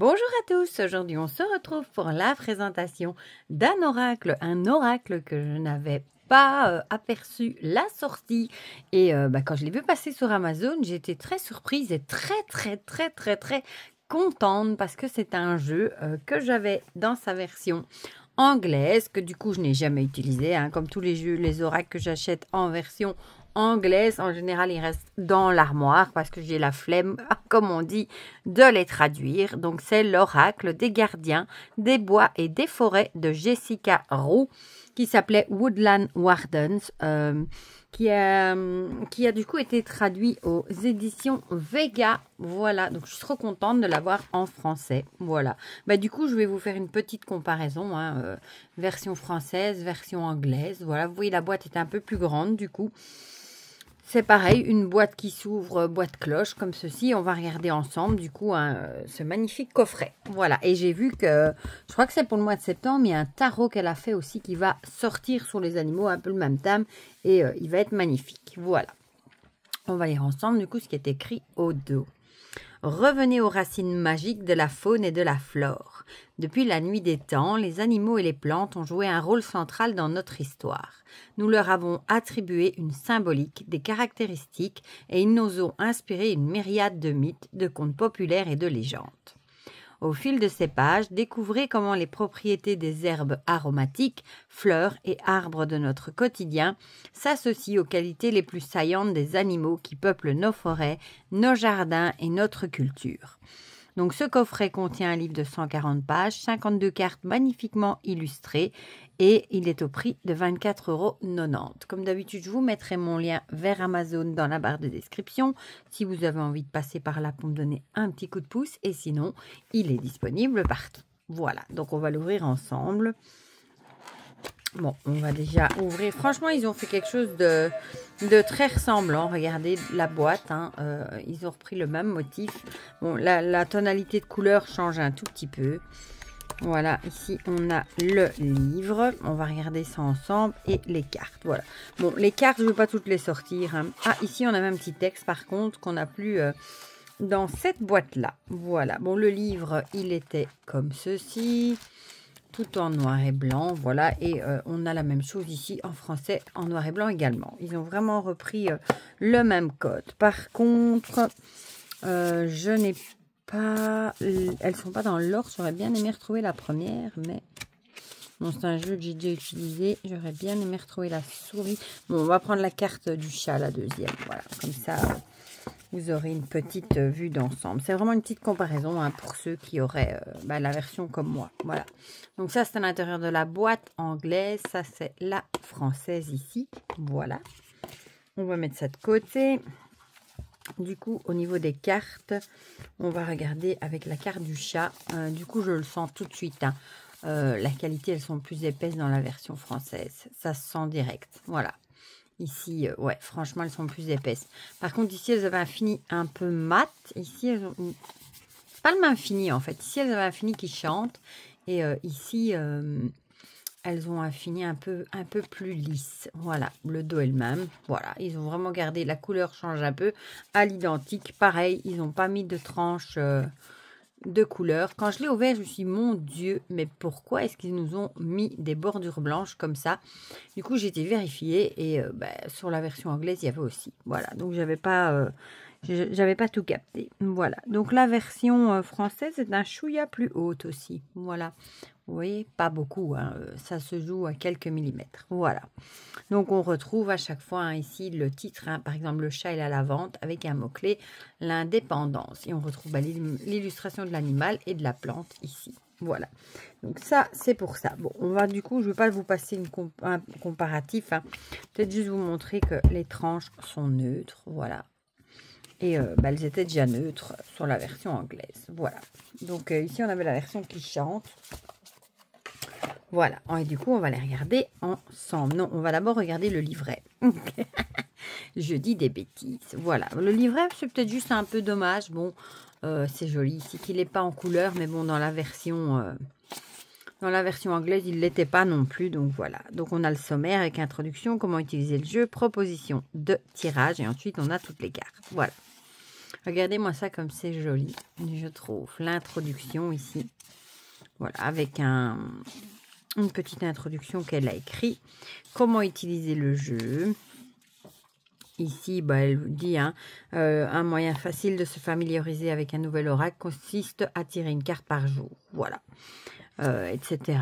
Bonjour à tous, aujourd'hui on se retrouve pour la présentation d'un oracle, un oracle que je n'avais pas aperçu la sortie et quand je l'ai vu passer sur Amazon, j'étais très surprise et très contente parce que c'est un jeu que j'avais dans sa version anglaise, que du coup je n'ai jamais utilisé, hein, comme tous les jeux, les oracles que j'achète en version anglaise, en général ils restent dans l'armoire parce que j'ai la flemme, comme on dit, de les traduire. Donc c'est l'oracle des gardiens des bois et des forêts de Jessica Roux qui s'appelait Woodland Wardens, qui a du coup été traduit aux éditions Vega. Voilà, donc je suis trop contente de l'avoir en français. Voilà, du coup je vais vous faire une petite comparaison, hein, version française, version anglaise. Voilà, vous voyez la boîte est un peu plus grande du coup. C'est pareil, une boîte qui s'ouvre, boîte cloche, comme ceci. On va regarder ensemble, du coup, ce magnifique coffret. Voilà, et j'ai vu que, je crois que c'est pour le mois de septembre, il y a un tarot qu'elle a fait aussi qui va sortir sur les animaux, un peu le même thème, et il va être magnifique. Voilà. On va lire ensemble, du coup, ce qui est écrit au dos. Revenez aux racines magiques de la faune et de la flore. Depuis la nuit des temps, les animaux et les plantes ont joué un rôle central dans notre histoire. Nous leur avons attribué une symbolique, des caractéristiques, et ils nous ont inspiré une myriade de mythes, de contes populaires et de légendes. Au fil de ces pages, découvrez comment les propriétés des herbes aromatiques, fleurs et arbres de notre quotidien s'associent aux qualités les plus saillantes des animaux qui peuplent nos forêts, nos jardins et notre culture. Donc ce coffret contient un livre de 140 pages, 52 cartes magnifiquement illustrées et il est au prix de 24,90 €. Comme d'habitude, je vous mettrai mon lien vers Amazon dans la barre de description si vous avez envie de passer par là pour me donner un petit coup de pouce et sinon, il est disponible partout. Voilà, donc on va l'ouvrir ensemble. Bon, on va déjà ouvrir. Franchement, ils ont fait quelque chose de très ressemblant. Regardez la boîte. Hein, ils ont repris le même motif. Bon, la tonalité de couleur change un tout petit peu. Voilà, ici, on a le livre. On va regarder ça ensemble. Et les cartes, voilà. Bon, les cartes, je ne vais pas toutes les sortir. Hein. Ah, ici, on a même un petit texte, par contre, qu'on n'a plus dans cette boîte-là. Voilà. Bon, le livre, il était comme ceci. Tout en noir et blanc, voilà, et on a la même chose ici en français, en noir et blanc également. Ils ont vraiment repris le même code. Par contre, je n'ai pas, elles sont pas dans l'ordre. J'aurais bien aimé retrouver la première, mais bon, c'est un jeu que j'ai déjà utilisé. J'aurais bien aimé retrouver la souris. Bon, on va prendre la carte du chat, la deuxième, voilà, comme ça. Vous aurez une petite vue d'ensemble. C'est vraiment une petite comparaison, hein, pour ceux qui auraient la version comme moi. Voilà. Donc ça, c'est à l'intérieur de la boîte anglaise. Ça, c'est la française ici. Voilà. On va mettre ça de côté. Du coup, au niveau des cartes, on va regarder avec la carte du chat. Du coup, je le sens tout de suite. Hein. La qualité, elles sont plus épaisses dans la version française. Ça se sent direct. Voilà. Ici, ouais, franchement, elles sont plus épaisses. Par contre, ici, elles avaient un fini un peu mat. Ici, elles ont... C'est pas le même fini, en fait. Ici, elles avaient un fini qui chante. Et ici, elles ont un fini un peu plus lisse. Voilà, le dos est le même. Voilà, ils ont vraiment gardé... La couleur change un peu à l'identique. Pareil, ils n'ont pas mis de tranches... de couleurs. Quand je l'ai ouvert, je me suis dit, mon Dieu, mais pourquoi est-ce qu'ils nous ont mis des bordures blanches comme ça? Du coup, j'ai été vérifier et sur la version anglaise, il y avait aussi. Voilà, donc j'avais pas tout capté. Voilà, donc la version française est un chouïa plus haute aussi. Voilà, vous voyez, pas beaucoup, hein, ça se joue à quelques millimètres. Voilà, donc on retrouve à chaque fois, hein, ici le titre, hein, par exemple le chat et la lavande avec un mot-clé, l'indépendance. Et on retrouve l'illustration de l'animal et de la plante ici. Voilà, donc ça c'est pour ça. Bon, on va du coup, je ne vais pas vous passer un comparatif, hein. Peut-être juste vous montrer que les tranches sont neutres, voilà. Et elles étaient déjà neutres sur la version anglaise. Voilà. Donc ici, on avait la version qui chante. Voilà. Et du coup, on va les regarder ensemble. Non, on va d'abord regarder le livret. Je dis des bêtises. Voilà. Le livret, c'est peut-être juste un peu dommage. Bon, c'est joli ici qu'il n'est pas en couleur. Mais bon, dans la version anglaise, il ne l'était pas non plus. Donc voilà. Donc on a le sommaire avec introduction, comment utiliser le jeu, proposition de tirage. Et ensuite, on a toutes les cartes. Voilà. Regardez-moi ça comme c'est joli, je trouve. L'introduction ici. Voilà, avec une petite introduction qu'elle a écrit. Comment utiliser le jeu. Ici, bah, elle vous dit, hein, un moyen facile de se familiariser avec un nouvel oracle consiste à tirer une carte par jour. Voilà, etc.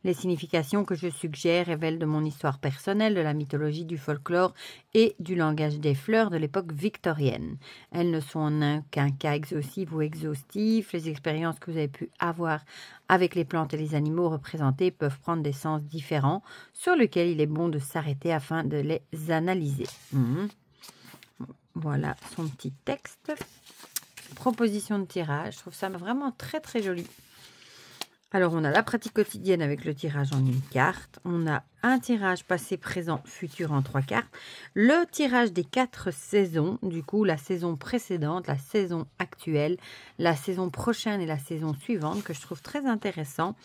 Les significations que je suggère révèlent de mon histoire personnelle, de la mythologie, du folklore et du langage des fleurs de l'époque victorienne. Elles ne sont en aucun cas exhaustives ou exhaustives. Les expériences que vous avez pu avoir avec les plantes et les animaux représentés peuvent prendre des sens différents sur lesquels il est bon de s'arrêter afin de les analyser. Voilà son petit texte. Proposition de tirage. Je trouve ça vraiment très très joli. Alors, on a la pratique quotidienne avec le tirage en une carte. On a un tirage passé, présent, futur en 3 cartes. Le tirage des 4 saisons. Du coup, la saison précédente, la saison actuelle, la saison prochaine et la saison suivante, que je trouve très intéressant.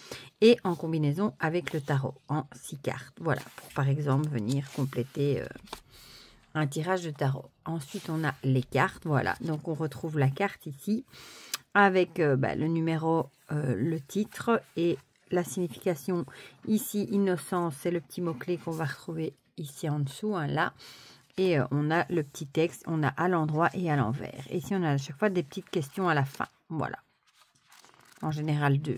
Et en combinaison avec le tarot en 6 cartes. Voilà, pour par exemple venir compléter un tirage de tarot. Ensuite, on a les cartes. Voilà, donc on retrouve la carte ici. Avec le numéro, le titre et la signification. Ici, innocence, c'est le petit mot-clé qu'on va retrouver ici en dessous, hein, là. Et on a le petit texte, on a à l'endroit et à l'envers. Et ici, on a à chaque fois des petites questions à la fin. Voilà. En général, 2.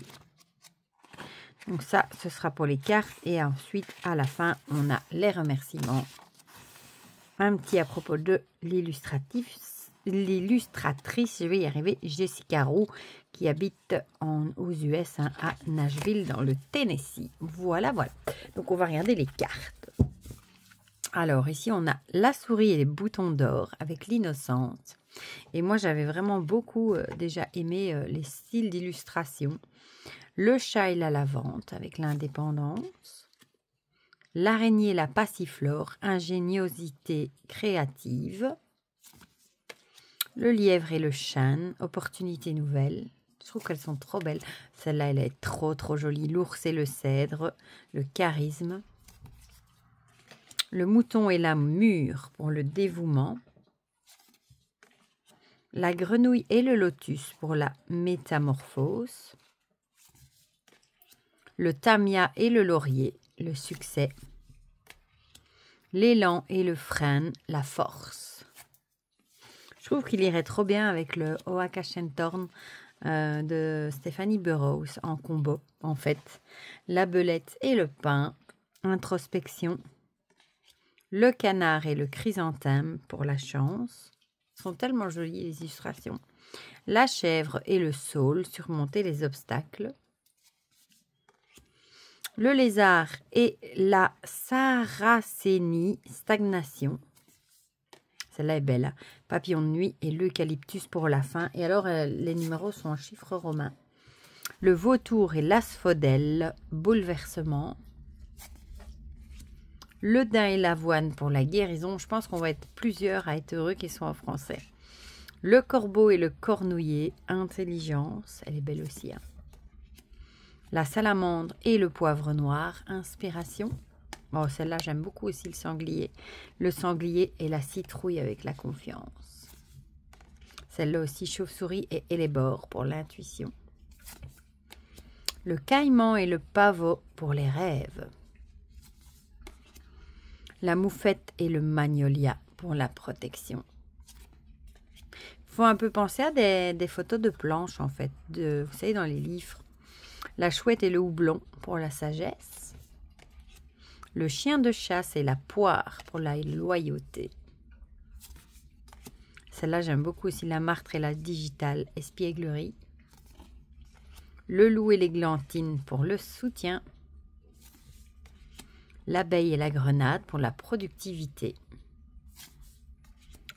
Donc ça, ce sera pour les cartes. Et ensuite, à la fin, on a les remerciements. Un petit à propos de l'illustratrice, je vais y arriver, Jessica Roux, qui habite aux US, hein, à Nashville, dans le Tennessee. Voilà, voilà. Donc, on va regarder les cartes. Alors, ici, on a la souris et les boutons d'or avec l'innocence. Et moi, j'avais vraiment beaucoup déjà aimé les styles d'illustration. Le chat et la lavande avec l'indépendance. L'araignée, la passiflore, ingéniosité créative. Le lièvre et le chêne, opportunité nouvelle. Je trouve qu'elles sont trop belles. Celle-là, elle est trop, trop jolie. L'ours et le cèdre, le charisme. Le mouton et la mûre pour le dévouement. La grenouille et le lotus pour la métamorphose. Le tamia et le laurier, le succès. L'élan et le frêne, la force. Je trouve qu'il irait trop bien avec le Oaka Shentorn de Stephanie Burrows en combo, en fait. La belette et le pain, introspection. Le canard et le chrysanthème pour la chance. Sont tellement jolies les illustrations. La chèvre et le saule, surmonter les obstacles. Le lézard et la saracénie, stagnation. Celle-là est belle. Hein. Papillon de nuit et l'eucalyptus pour la fin. Et alors, les numéros sont en chiffres romains. Le vautour et l'asphodèle, bouleversement. Le daim et l'avoine pour la guérison. Je pense qu'on va être plusieurs à être heureux qu'ils soient en français. Le corbeau et le cornouiller, intelligence. Elle est belle aussi. Hein. La salamandre et le poivre noir, inspiration. Oh, celle-là, j'aime beaucoup aussi le sanglier. Le sanglier et la citrouille avec la confiance. Celle-là aussi, chauve-souris et élébore pour l'intuition. Le caïman et le pavot pour les rêves. La moufette et le magnolia pour la protection. Il faut un peu penser à des photos de planches, en fait. Vous savez, dans les livres. La chouette et le houblon pour la sagesse. Le chien de chasse et la poire pour la loyauté. Celle-là, j'aime beaucoup aussi. La martre et la digitale, espièglerie. Le loup et l'églantine pour le soutien. L'abeille et la grenade pour la productivité.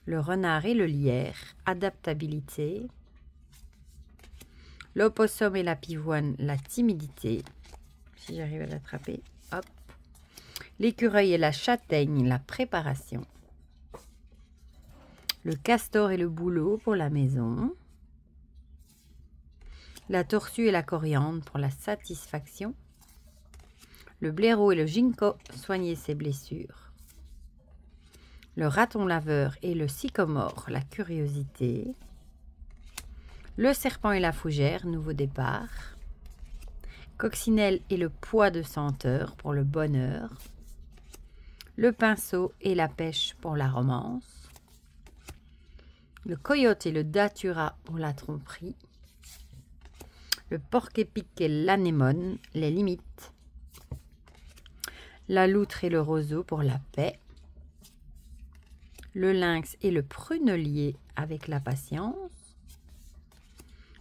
Le renard et le lierre, adaptabilité. L'opossum et la pivoine, la timidité. Si j'arrive à l'attraper, hop. L'écureuil et la châtaigne, la préparation. Le castor et le bouleau pour la maison. La tortue et la coriandre pour la satisfaction. Le blaireau et le ginkgo, soigner ses blessures. le raton laveur et le sycomore, la curiosité, le serpent et la fougère, nouveau départ, coccinelle et le poids de senteur pour le bonheur, le pinceau et la pêche pour la romance, le coyote et le datura pour la tromperie, le porc-épic et l'anémone, les limites, la loutre et le roseau pour la paix, le lynx et le prunelier avec la patience,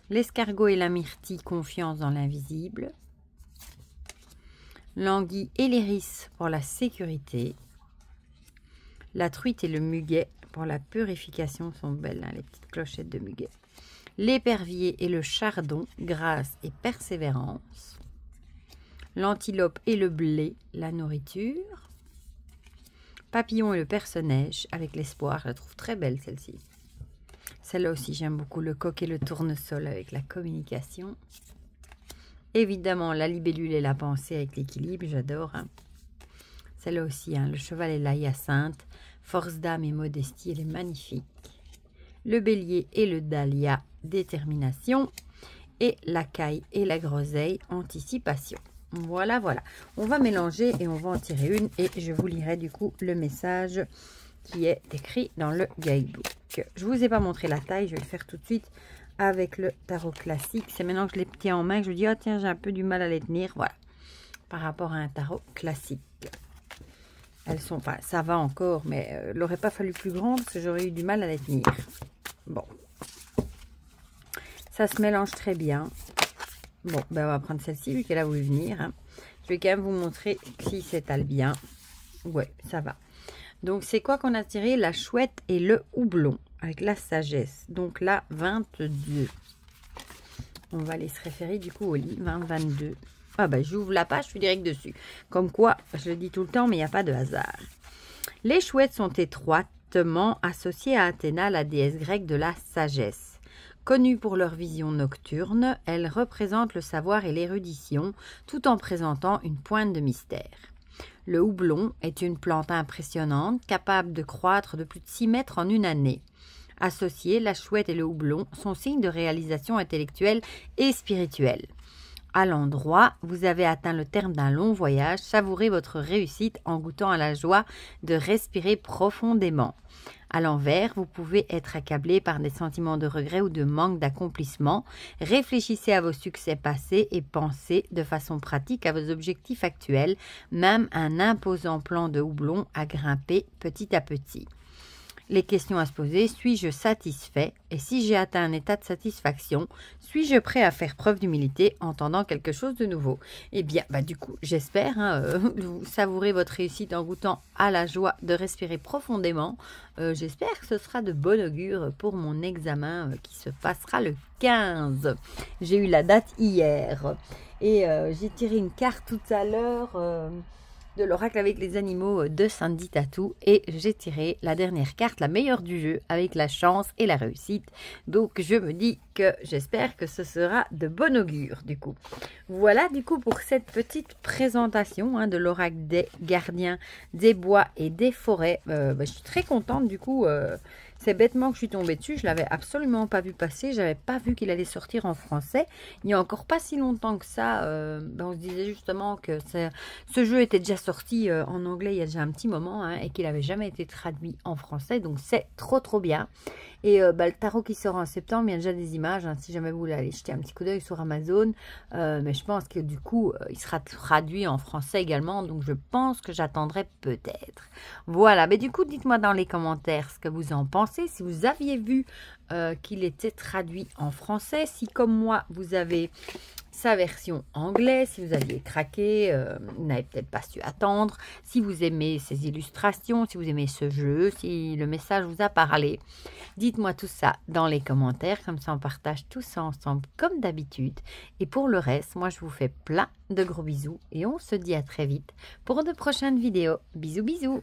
l'escargot et la myrtille, confiance dans l'invisible, l'anguille et l'iris pour la sécurité, la truite et le muguet pour la purification, sont belles hein, les petites clochettes de muguet, l'épervier et le chardon, grâce et persévérance, l'antilope et le blé, la nourriture, papillon et le perce-neige avec l'espoir, je la trouve très belle celle-ci. Celle-là aussi j'aime beaucoup, le coq et le tournesol avec la communication. Évidemment la libellule et la pensée avec l'équilibre, j'adore. Hein. Celle-là aussi, hein, le cheval et la hyacinthe, force d'âme et modestie, elle est magnifique. Le bélier et le dahlia, détermination. Et la caille et la groseille, anticipation. Voilà, voilà. On va mélanger et on va en tirer une. Et je vous lirai du coup le message qui est écrit dans le guidebook. Je ne vous ai pas montré la taille, je vais le faire tout de suite avec le tarot classique. C'est maintenant que je les tiens en main que je me dis, oh tiens, j'ai un peu du mal à les tenir. Voilà, par rapport à un tarot classique. Elles sont, enfin, ça va encore, mais il n'aurait pas fallu plus grand parce que j'aurais eu du mal à les tenir. Bon, ça se mélange très bien. Bon, ben on va prendre celle-ci vu qu'elle a voulu venir. Hein. Je vais quand même vous montrer si s'étale bien. Ouais, ça va. Donc, c'est quoi qu'on a tiré? La chouette et le houblon avec la sagesse. Donc là, 22. On va aller se référer du coup au lit. 22. Ah ben, j'ouvre la page, je suis direct dessus. Comme quoi, je le dis tout le temps, mais il n'y a pas de hasard. Les chouettes sont étroitement associées à Athéna, la déesse grecque de la sagesse. Connues pour leur vision nocturne, elles représentent le savoir et l'érudition, tout en présentant une pointe de mystère. Le houblon est une plante impressionnante, capable de croître de plus de 6 mètres en une année. Associés, la chouette et le houblon sont signes de réalisation intellectuelle et spirituelle. À l'endroit, vous avez atteint le terme d'un long voyage, savourez votre réussite en goûtant à la joie de respirer profondément. À l'envers, vous pouvez être accablé par des sentiments de regret ou de manque d'accomplissement. Réfléchissez à vos succès passés et pensez de façon pratique à vos objectifs actuels, même un imposant plan de houblon à grimper petit à petit. Les questions à se poser, suis-je satisfait? Et si j'ai atteint un état de satisfaction, suis-je prêt à faire preuve d'humilité en tendant quelque chose de nouveau? Eh bien, du coup, j'espère vous savourez votre réussite en goûtant à la joie de respirer profondément. J'espère que ce sera de bon augure pour mon examen qui se passera le 15. J'ai eu la date hier et j'ai tiré une carte tout à l'heure de l'oracle avec les animaux de Sandy Tattoo et j'ai tiré la dernière carte, la meilleure du jeu, avec la chance et la réussite. Donc je me dis que j'espère que ce sera de bon augure du coup. Voilà du coup pour cette petite présentation de l'oracle des gardiens des bois et des forêts. Je suis très contente du coup. C'est bêtement que je suis tombée dessus, je l'avais absolument pas vu passer, j'avais pas vu qu'il allait sortir en français. Il y a encore pas si longtemps que ça, on se disait justement que ce jeu était déjà sorti en anglais il y a déjà un petit moment et qu'il n'avait jamais été traduit en français, donc c'est trop bien. Et le tarot qui sort en septembre, il y a déjà des images, si jamais vous voulez aller jeter un petit coup d'œil sur Amazon, mais je pense que du coup, il sera traduit en français également, donc je pense que j'attendrai peut-être. Voilà, mais du coup, dites-moi dans les commentaires ce que vous en pensez, si vous aviez vu qu'il était traduit en français, si comme moi, vous avez sa version anglaise, si vous aviez craqué, vous n'avez peut-être pas su attendre, si vous aimez ces illustrations, si vous aimez ce jeu, si le message vous a parlé. Dites-moi tout ça dans les commentaires, comme ça on partage tout ça ensemble comme d'habitude. Et pour le reste, moi je vous fais plein de gros bisous et on se dit à très vite pour de prochaines vidéos. Bisous bisous.